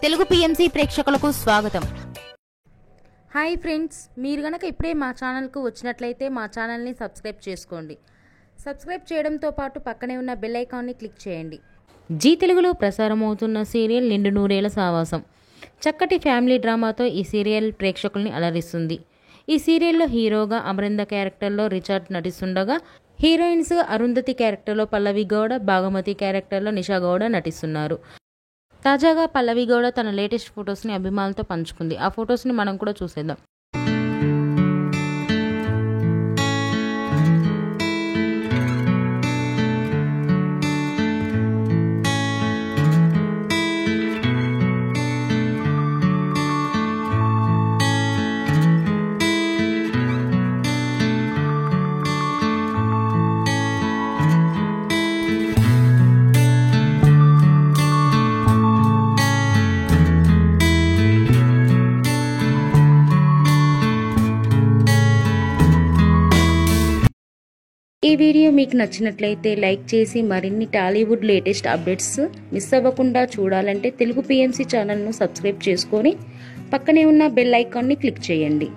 Telugu PMC ప్రేక్షకులకు స్వాగతం. Hi friends, మీరు గనక ఇప్పుడే మా ఛానల్కు వచ్చినట్లయితే మా ఛానల్ని సబ్స్క్రైబ్ చేసుకోండి. సబ్స్క్రైబ్ చేయడంతో పాటు పక్కనే ఉన్న బెల్ ఐకాన్ని క్లిక్ చేయండి. జీ తెలుగులో ప్రసారం అవుతున్న సీరియల్ నిండు నూరేళ్ల సావాసం. చక్కటి ఫ్యామిలీ డ్రామాతో ఈ సీరియల్ ప్రేక్షకుల్ని అలరిస్తుంది. ఈ సీరియల్లో హీరోగా అమరింద క్యారెక్టర్లో రిచర్డ్ నటిస్తుండగా, హీరోయిన్స్గా అరుంధతి క్యారెక్టర్లో పల్లవి గౌడ, భాగమతి క్యారెక్టర్లో నిషా గౌడ నటిస్తున్నారు. తాజాగా పల్లవి గౌడ తన లేటెస్ట్ ఫొటోస్ని అభిమానులతో పంచుకుంది. ఆ ఫొటోస్ని మనం కూడా చూసేద్దాం. ఈ వీడియో మీకు నచ్చినట్లయితే లైక్ చేసి మరిన్ని టాలీవుడ్ లేటెస్ట్ అప్డేట్స్ మిస్ అవ్వకుండా చూడాలంటే తెలుగు పిఎంసి ఛానల్ను సబ్స్క్రైబ్ చేసుకొని పక్కనే ఉన్న బెల్ ఐకాన్ని క్లిక్ చేయండి.